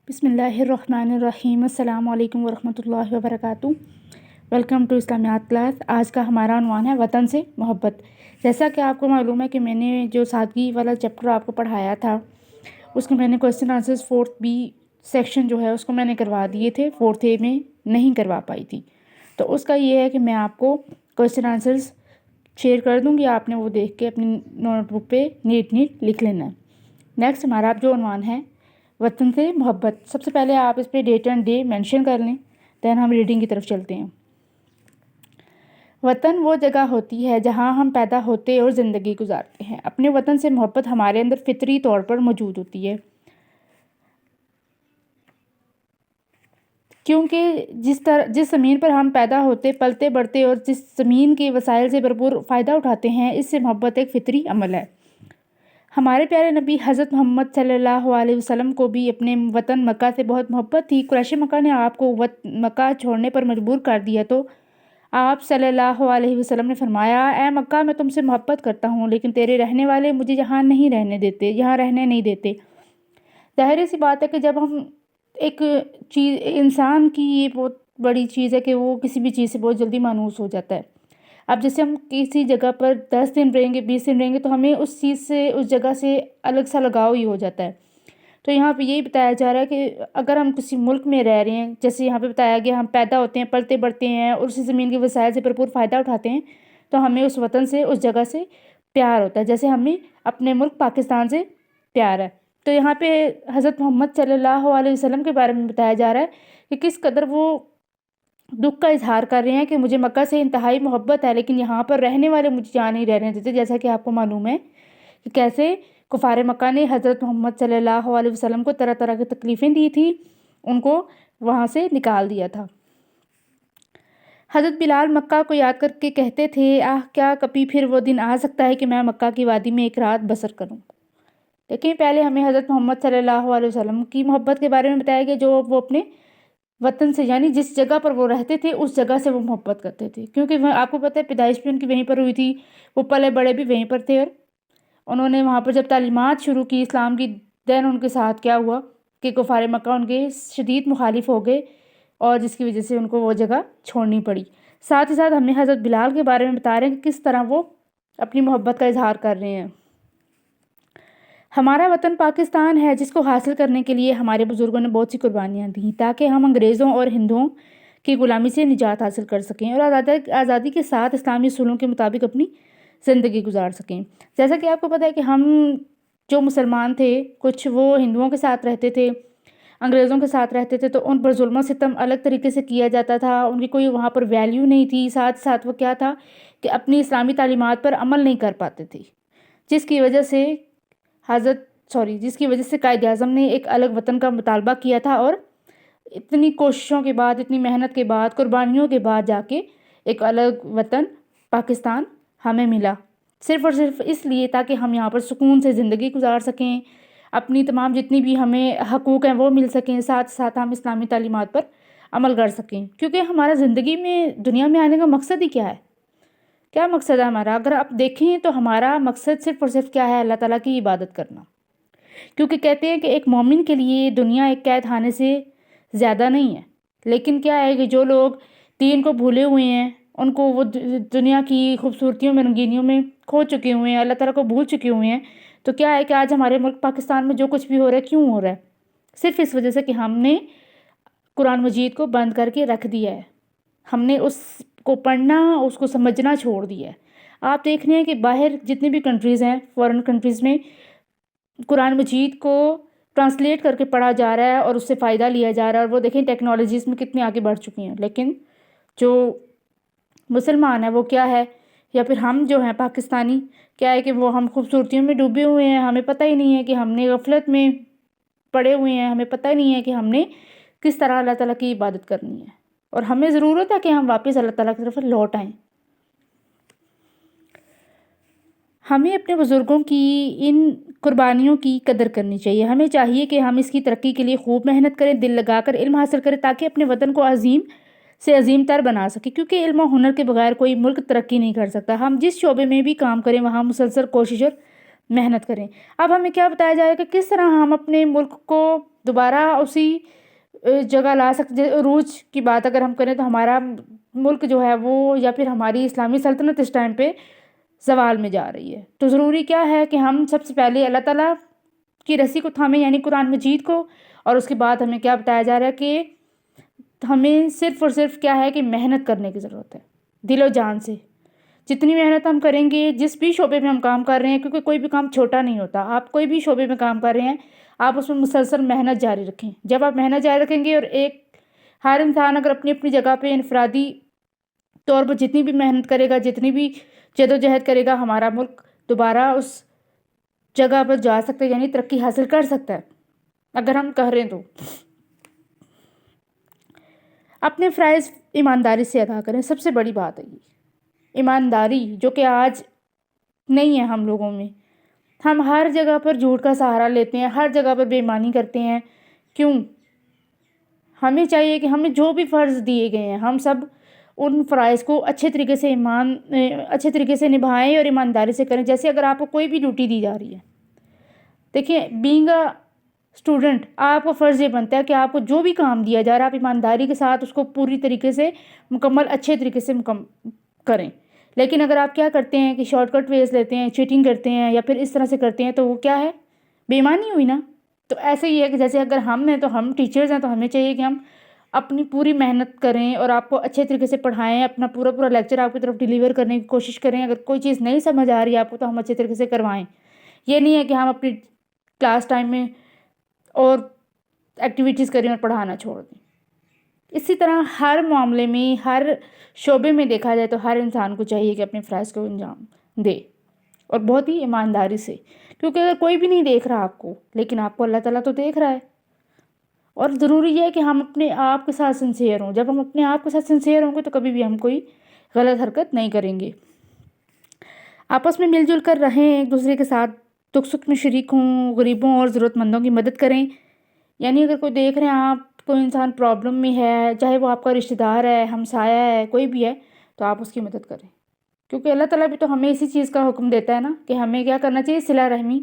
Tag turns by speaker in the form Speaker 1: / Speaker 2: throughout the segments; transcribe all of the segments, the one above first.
Speaker 1: بسم اللہ الرحمن الرحیم۔ السلام علیکم ورحمۃ اللہ وبرکاتہ۔ ویلکم ٹو اسلامیات کلاس۔ آج کا ہمارا عنوان ہے وطن سے محبت۔ جیسا کہ آپ کو معلوم ہے کہ میں نے جو سادگی والا چیپٹر آپ کو پڑھایا تھا اس کے میں نے question answers 4th B section جو ہے اس کو میں نے کروا دیے تھے، 4th A میں نہیں کروا پائی تھی۔ تو اس کا یہ ہے کہ میں آپ کو کویسچن آنسرز شیئر کر دوں گی، آپ نے وہ دیکھ کے اپنی نوٹ بک پہ نیٹ لکھ لینا ہے۔ نیکسٹ ہمارا جو عنوان ہے وطن سے محبت۔ سب سے پہلے آپ اس پہ ڈیٹ اینڈ ڈے مینشن کر لیں، دین ہم ریڈنگ کی طرف چلتے ہیں۔ وطن وہ جگہ ہوتی ہے جہاں ہم پیدا ہوتے اور زندگی گزارتے ہیں۔ اپنے وطن سے محبت ہمارے اندر فطری طور پر موجود ہوتی ہے، کیونکہ جس زمین پر ہم پیدا ہوتے، پلتے بڑھتے اور جس زمین کے وسائل سے بھرپور فائدہ اٹھاتے ہیں، اس سے محبت ایک فطری عمل ہے۔ ہمارے پیارے نبی حضرت محمد صلی اللہ علیہ وسلم کو بھی اپنے وطن مکہ سے بہت محبت تھی۔ قریش مکہ نے آپ کو مکہ چھوڑنے پر مجبور کر دیا تو آپ صلی اللہ علیہ وسلم نے فرمایا، اے مکہ، میں تم سے محبت کرتا ہوں، لیکن تیرے رہنے والے مجھے یہاں رہنے نہیں دیتے۔ ظاہر سی بات ہے کہ جب ہم ایک چیز، انسان کی یہ بہت بڑی چیز ہے کہ وہ کسی بھی چیز سے بہت جلدی مانوس ہو جاتا ہے۔ اب جیسے ہم کسی جگہ پر 10 دن رہیں گے، 20 دن رہیں گے، تو ہمیں اس چیز سے، اس جگہ سے الگ سا لگاؤ ہی ہو جاتا ہے۔ تو یہاں پہ یہی بتایا جا رہا ہے کہ اگر ہم کسی ملک میں رہ رہے ہیں، جیسے یہاں پہ بتایا گیا، ہم پیدا ہوتے ہیں، پلتے بڑھتے ہیں اور اسی زمین کے وسائل سے بھرپور فائدہ اٹھاتے ہیں، تو ہمیں اس وطن سے، اس جگہ سے پیار ہوتا ہے، جیسے ہمیں اپنے ملک پاکستان سے پیار ہے۔ تو یہاں پہ حضرت محمد صلی اللہ علیہ وسلم کے بارے میں بتایا جا رہا ہے کہ کس قدر وہ دکھ کا اظہار کر رہے ہیں کہ مجھے مکہ سے انتہائی محبت ہے، لیکن یہاں پر رہنے والے مجھے یہاں نہیں رہنے دیتے۔ جیسا کہ آپ کو معلوم ہے کہ کیسے کفار مکہ نے حضرت محمد صلی اللہ علیہ وسلم کو طرح طرح کی تکلیفیں دی تھی، ان کو وہاں سے نکال دیا تھا۔ حضرت بلال مکہ کو یاد کر کے کہتے تھے، کیا کبھی پھر وہ دن آ سکتا ہے کہ میں مکہ کی وادی میں ایک رات بسر کروں۔ لیکن پہلے ہمیں حضرت محمد صلی اللہ علیہ وسلم کی محبت کے بارے میں بتایا گیا، جو وہ اپنے وطن سے، یعنی جس جگہ پر وہ رہتے تھے اس جگہ سے وہ محبت کرتے تھے، کیونکہ آپ کو پتہ ہے پیدائش بھی ان کی وہیں پر ہوئی تھی، وہ پلے بڑے بھی وہیں پر تھے، اور انہوں نے وہاں پر جب تعلیمات شروع کی اسلام کی، دین ان کے ساتھ کیا ہوا کہ کفار مکہ ان کے شدید مخالف ہو گئے، اور جس کی وجہ سے ان کو وہ جگہ چھوڑنی پڑی۔ ساتھ ہی ساتھ ہمیں حضرت بلال کے بارے میں بتا رہے ہیں کہ کس طرح وہ اپنی محبت کا اظہار کر رہے ہیں۔ ہمارا وطن پاکستان ہے، جس کو حاصل کرنے کے لیے ہمارے بزرگوں نے بہت سی قربانیاں دیں، تاکہ ہم انگریزوں اور ہندوؤں کی غلامی سے نجات حاصل کر سکیں اور آزادی کے ساتھ اسلامی اصولوں کے مطابق اپنی زندگی گزار سکیں۔ جیسا کہ آپ کو پتہ ہے کہ ہم جو مسلمان تھے، کچھ وہ ہندوؤں کے ساتھ رہتے تھے، انگریزوں کے ساتھ رہتے تھے، تو ان پر ظلم و ستم الگ طریقے سے کیا جاتا تھا، ان کی کوئی وہاں پر ویلیو نہیں تھی۔ ساتھ ساتھ وہ کیا تھا کہ اپنی اسلامی تعلیمات پر عمل نہیں کر پاتے تھے، جس کی وجہ سے قائد اعظم نے ایک الگ وطن کا مطالبہ کیا تھا، اور اتنی کوششوں کے بعد، اتنی محنت کے بعد، قربانیوں کے بعد جا کے ایک الگ وطن پاکستان ہمیں ملا، صرف اور صرف اس لیے تاکہ ہم یہاں پر سکون سے زندگی گزار سکیں، اپنی تمام جتنی بھی ہمیں حقوق ہیں وہ مل سکیں، ساتھ ساتھ ہم اسلامی تعلیمات پر عمل کر سکیں۔ کیونکہ ہمارا زندگی میں، دنیا میں آنے کا مقصد ہی کیا ہے؟ کیا مقصد ہے ہمارا؟ اگر آپ دیکھیں تو ہمارا مقصد صرف اور صرف کیا ہے؟ اللہ تعالیٰ کی عبادت کرنا۔ کیونکہ کہتے ہیں کہ ایک مومن کے لیے دنیا ایک قید خانے سے زیادہ نہیں ہے، لیکن کیا ہے کہ جو لوگ دین کو بھولے ہوئے ہیں، ان کو وہ دنیا کی خوبصورتیوں میں، رنگینیوں میں کھو چکے ہوئے ہیں، اللہ تعالیٰ کو بھول چکے ہوئے ہیں، تو کیا ہے کہ آج ہمارے ملک پاکستان میں جو کچھ بھی ہو رہا ہے، کیوں ہو رہا ہے؟ صرف اس وجہ سے کہ ہم نے قرآن مجید کو بند کر کے رکھ دیا ہے، ہم نے اس کو پڑھنا، اس کو سمجھنا چھوڑ دیا ہے۔ آپ دیکھ رہے ہیں کہ باہر جتنی بھی کنٹریز ہیں، فورن کنٹریز میں قرآن مجید کو ٹرانسلیٹ کر کے پڑھا جا رہا ہے اور اس سے فائدہ لیا جا رہا ہے، اور وہ دیکھیں ٹیکنالوجیز میں کتنے آگے بڑھ چکی ہیں، لیکن جو مسلمان ہیں وہ کیا ہے، یا پھر ہم جو ہیں پاکستانی، کیا ہے کہ وہ ہم خوبصورتیوں میں ڈوبے ہوئے ہیں، ہمیں پتہ ہی نہیں ہے کہ ہم نے غفلت میں پڑے ہوئے ہیں، ہمیں پتہ ہی نہیں ہے کہ ہم نے کس طرح اللہ تعالیٰ کی عبادت کرنی ہے، اور ہمیں ضرورت ہے کہ ہم واپس اللہ تعالیٰ کی طرف لوٹ آئیں۔ ہمیں اپنے بزرگوں کی ان قربانیوں کی قدر کرنی چاہیے، ہمیں چاہیے کہ ہم اس کی ترقی کے لیے خوب محنت کریں، دل لگا کر علم حاصل کریں، تاکہ اپنے وطن کو عظیم سے عظیم تر بنا سکیں، کیونکہ علم و ہنر کے بغیر کوئی ملک ترقی نہیں کر سکتا۔ ہم جس شعبے میں بھی کام کریں وہاں مسلسل کوشش اور محنت کریں۔ اب ہمیں کیا بتایا جائے کہ کس طرح ہم اپنے ملک کو دوبارہ اسی جگہ لا سکتے. عروج کی بات اگر ہم کریں تو ہمارا ملک جو ہے وہ یا پھر ہماری اسلامی سلطنت اس ٹائم پہ زوال میں جا رہی ہے. تو ضروری کیا ہے کہ ہم سب سے پہلے اللہ تعالیٰ کی رسی کو تھامیں, یعنی قرآن مجید کو, اور اس کے بعد ہمیں کیا بتایا جا رہا ہے کہ ہمیں صرف اور صرف کیا ہے کہ محنت کرنے کی ضرورت ہے, دل و جان سے. جتنی محنت ہم کریں گے, جس بھی شعبے میں ہم کام کر رہے ہیں, کیونکہ کوئی بھی کام چھوٹا نہیں ہوتا, آپ کوئی بھی شعبے میں کام کر رہے ہیں آپ اس میں مسلسل محنت جاری رکھیں. جب آپ محنت جاری رکھیں گے اور ہر انسان اگر اپنی اپنی جگہ پہ انفرادی طور پر جتنی بھی محنت کرے گا, جتنی بھی جد و جہد کرے گا, ہمارا ملک دوبارہ اس جگہ پر جا سکتا ہے, یعنی ترقی حاصل کر سکتا ہے اگر ہم کہہ رہے ہیں. تو اپنے فرائض ایمانداری سے ادا کریں, سب سے بڑی بات ہے یہ ایمانداری, جو کہ آج نہیں ہے ہم لوگوں میں. ہم ہر جگہ پر جھوٹ کا سہارا لیتے ہیں, ہر جگہ پر بے ایمانی کرتے ہیں. کیوں؟ ہمیں چاہیے کہ ہمیں جو بھی فرض دیے گئے ہیں ہم سب ان فرائض کو اچھے طریقے سے نبھائیں اور ایمانداری سے کریں. جیسے اگر آپ کو کوئی بھی ڈیوٹی دی جا رہی ہے, دیکھیں بینگ اے اسٹوڈنٹ آپ کو فرض یہ بنتا ہے کہ آپ کو جو بھی کام دیا جا رہا ہے آپ ایمانداری کے ساتھ اس کو پوری طریقے سے اچھے طریقے سے کریں. لیکن اگر آپ کیا کرتے ہیں کہ شارٹ کٹ ویز لیتے ہیں, چیٹنگ کرتے ہیں یا پھر اس طرح سے کرتے ہیں, تو وہ کیا ہے, بے ایمانی ہوئی نا. تو ایسے ہی ہے کہ جیسے اگر ہم ہیں تو ہم ٹیچرز ہیں, تو ہمیں چاہیے کہ ہم اپنی پوری محنت کریں اور آپ کو اچھے طریقے سے پڑھائیں, اپنا پورا لیکچر آپ کی طرف ڈیلیور کرنے کی کوشش کریں. اگر کوئی چیز نہیں سمجھ آ رہی ہے آپ کو تو ہم اچھے طریقے سے کروائیں. یہ نہیں ہے کہ ہم اپنی کلاس ٹائم میں اور ایکٹیویٹیز کریں اور پڑھانا چھوڑ دیں. اسی طرح ہر معاملے میں, ہر شعبے میں دیکھا جائے تو ہر انسان کو چاہیے کہ اپنے فرائض کو انجام دے اور بہت ہی ایمانداری سے. کیونکہ اگر کوئی بھی نہیں دیکھ رہا آپ کو, لیکن آپ کو اللہ تعالیٰ تو دیکھ رہا ہے. اور ضروری ہے کہ ہم اپنے آپ کے ساتھ سنسیئر ہوں. جب ہم اپنے آپ کے ساتھ سنسیئر ہوں گے تو کبھی بھی ہم کوئی غلط حرکت نہیں کریں گے. آپس میں مل جل کر رہیں, ایک دوسرے کے ساتھ دکھ سکھ میں شریک ہوں, غریبوں اور ضرورت مندوں کی مدد کریں. یعنی اگر کوئی دیکھ رہے ہیں آپ کوئی انسان پرابلم میں ہے, چاہے وہ آپ کا رشتہ دار ہے, ہمسایہ ہے, کوئی بھی ہے, تو آپ اس کی مدد کریں. کیونکہ اللہ تعالیٰ بھی تو ہمیں اسی چیز کا حکم دیتا ہے نا کہ ہمیں کیا کرنا چاہیے, صلہ رحمی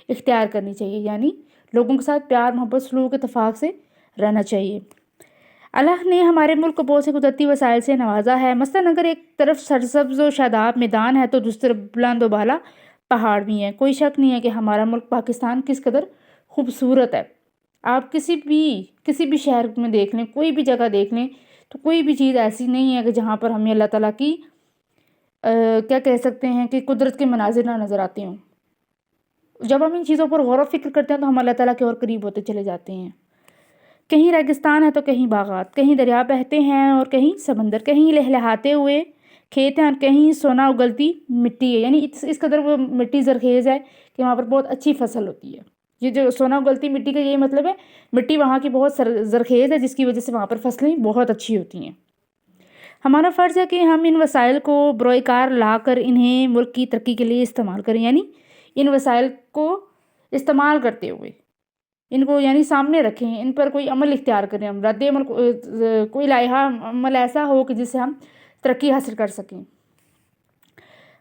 Speaker 1: اختیار کرنی چاہیے, یعنی لوگوں کے ساتھ پیار محبت سلوک اتفاق سے رہنا چاہیے. اللہ نے ہمارے ملک کو بہت سے قدرتی وسائل سے نوازا ہے. مثلاً اگر ایک طرف سرسبز و شاداب میدان ہے تو دوسری طرف بلند و بالا پہاڑ بھی ہیں. کوئی شک نہیں ہے کہ ہمارا ملک پاکستان کس قدر خوبصورت ہے. آپ کسی بھی شہر میں دیکھ لیں, کوئی بھی جگہ دیکھ لیں, تو کوئی بھی چیز ایسی نہیں ہے کہ جہاں پر ہمیں اللہ تعالیٰ کی کیا کہہ سکتے ہیں کہ قدرت کے مناظر نہ نظر آتے ہوں. جب ہم ان چیزوں پر غور و فکر کرتے ہیں تو ہم اللہ تعالیٰ کے اور قریب ہوتے چلے جاتے ہیں. کہیں ریگستان ہے تو کہیں باغات, کہیں دریا بہتے ہیں اور کہیں سمندر, کہیں لہلہاتے ہوئے کھیت ہیں اور کہیں سونا اگلتی مٹی ہے. یعنی اس قدر وہ مٹی زرخیز ہے کہ وہاں پر بہت اچھی فصل ہوتی ہے. یہ جو سونا اگلتی مٹی کا یہی مطلب ہے, مٹی وہاں کی بہت زرخیز ہے جس کی وجہ سے وہاں پر فصلیں بہت اچھی ہوتی ہیں. ہمارا فرض ہے کہ ہم ان وسائل کو بروئے کار لا کر انہیں ملک کی ترقی کے لیے استعمال کریں. یعنی ان وسائل کو استعمال کرتے ہوئے ان کو یعنی سامنے رکھیں, ان پر کوئی عمل اختیار کریں, ہم رد عمل کوئی لائحہ عمل ایسا ہو کہ جس سے ہم ترقی حاصل کر سکیں.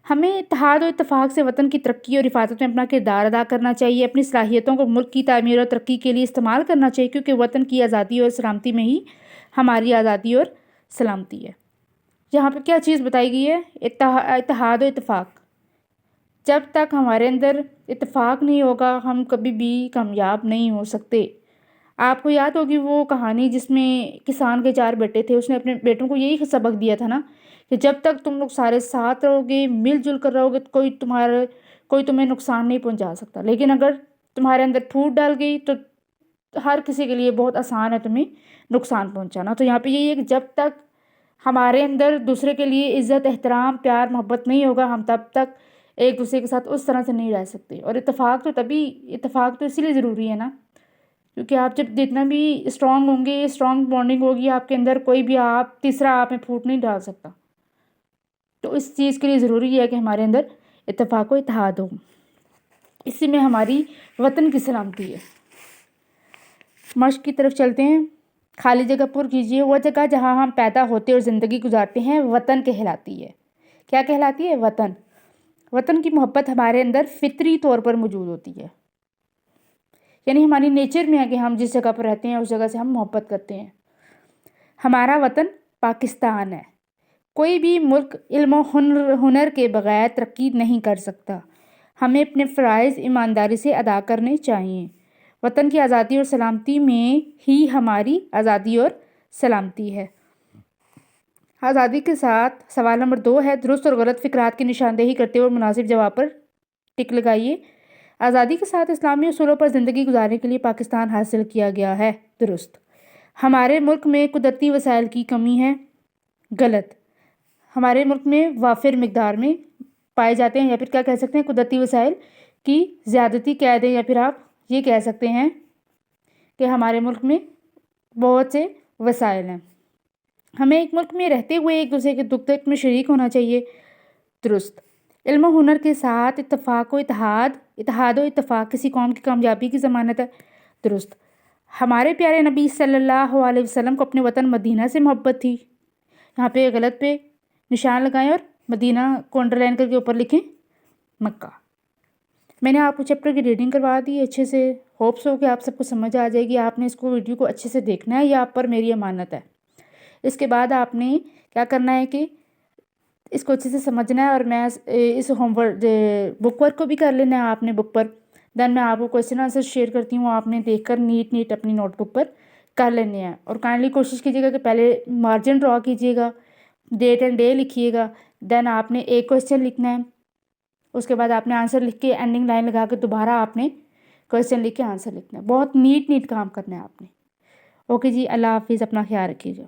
Speaker 1: ہمیں اتحاد و اتفاق سے وطن کی ترقی اور حفاظت میں اپنا کردار ادا کرنا چاہیے. اپنی صلاحیتوں کو ملک کی تعمیر اور ترقی کے لیے استعمال کرنا چاہیے, کیونکہ وطن کی آزادی اور سلامتی میں ہی ہماری آزادی اور سلامتی ہے. یہاں پہ کیا چیز بتائی گئی ہے, اتحاد و اتفاق. جب تک ہمارے اندر اتفاق نہیں ہوگا ہم کبھی بھی کامیاب نہیں ہو سکتے. آپ کو یاد ہوگی وہ کہانی جس میں کسان کے 4 بیٹے تھے, اس نے اپنے بیٹوں کو یہی سبق دیا تھا نا کہ جب تک تم لوگ سارے ساتھ رہو گے, مل جل کر رہو گے, کوئی تمہیں نقصان نہیں پہنچا سکتا. لیکن اگر تمہارے اندر پھوٹ ڈال گئی تو ہر کسی کے لیے بہت آسان ہے تمہیں نقصان پہنچانا. تو یہاں پہ یہی ہے کہ جب تک ہمارے اندر دوسرے کے لیے عزت احترام پیار محبت نہیں ہوگا ہم تب تک ایک دوسرے کے ساتھ اس طرح سے نہیں رہ سکتے. اور اتفاق تو اسی لیے ضروری ہے نا, کیونکہ آپ جب جتنا بھی اسٹرانگ ہوں گے, اسٹرانگ بانڈنگ ہوگی آپ کے اندر, کوئی بھی تیسرا آپ میں پھوٹ نہیں ڈال سکتا. تو اس چیز کے لیے ضروری ہے کہ ہمارے اندر اتفاق و اتحاد ہو. اسی میں ہماری وطن کی سلامتی ہے. مشق کی طرف چلتے ہیں. خالی جگہ پر کیجیے. وہ جگہ جہاں ہم پیدا ہوتے اور زندگی گزارتے ہیں وطن کہلاتی ہے. کیا کہلاتی ہے؟ وطن. وطن کی محبت ہمارے اندر فطری طور پر موجود ہوتی ہے. یعنی ہماری نیچر میں ہے کہ ہم جس جگہ پر رہتے ہیں اس جگہ سے ہم محبت کرتے ہیں۔ ہمارا وطن پاکستان ہے۔ کوئی بھی ملک علم و ہنر کے بغیر ترقی نہیں کر سکتا۔ ہمیں اپنے فرائض ایمانداری سے ادا کرنے چاہیے۔ وطن کی آزادی اور سلامتی میں ہی ہماری آزادی اور سلامتی ہے۔ آزادی کے ساتھ سوال نمبر 2 ہے، درست اور غلط فکرات کی نشاندہی کرتے ہوئے مناسب جواب پر ٹک لگائیے۔ آزادی کے ساتھ اسلامی اصولوں پر زندگی گزارنے کے لیے پاکستان حاصل کیا گیا ہے، درست۔ ہمارے ملک میں قدرتی وسائل کی کمی ہے، غلط۔ ہمارے ملک میں وافر مقدار میں پائے جاتے ہیں، یا پھر کیا کہہ سکتے ہیں، قدرتی وسائل کی زیادتی کہہ دیں، یا پھر آپ یہ کہہ سکتے ہیں کہ ہمارے ملک میں بہت سے وسائل ہیں۔ ہمیں ایک ملک میں رہتے ہوئے ایک دوسرے کے دکھ درد میں شریک ہونا چاہیے، درست۔ علم و ہنر کے ساتھ اتفاق و اتحاد و اتفاق کسی قوم کی کامیابی کی ضمانت ہے، درست۔ ہمارے پیارے نبی صلی اللہ علیہ وسلم کو اپنے وطن مدینہ سے محبت تھی۔ یہاں پہ غلط پہ نشان لگائیں اور مدینہ کو انڈر لائن کر کے اوپر لکھیں مکہ۔ میں نے آپ کو چیپٹر کی ریڈنگ کروا دی اچھے سے، ہوپس ہو کہ آپ سب کو سمجھ آ جائے گی۔ آپ نے اس کو ویڈیو کو اچھے سے دیکھنا ہے، یہ آپ پر میری امانت ہے۔ اس کے بعد آپ نے کیا کرنا ہے کہ اس کو اچھے سے سمجھنا ہے، اور میں اس ہوم ورک بک ورک کو بھی کر لینا ہے آپ نے بک پر۔ دین میں آپ کو کویسچن آنسر شیئر کرتی ہوں، آپ نے دیکھ کر نیٹ اپنی نوٹ بک پر کر لینے ہیں۔ اور کائنڈلی کوشش کیجیے گا کہ پہلے مارجن ڈرا کیجیے گا، ڈیٹ اینڈ ڈے لکھیے گا، دین آپ نے ایک کویسچن لکھنا ہے، اس کے بعد آپ نے آنسر لکھ کے اینڈنگ لائن لگا کے دوبارہ آپ نے کویسچن لکھ کے آنسر لکھنا ہے۔ بہت نیٹ کام کرنا ہے آپ نے۔ اوکے جی، اللہ حافظ، اپنا خیال رکھیے گا۔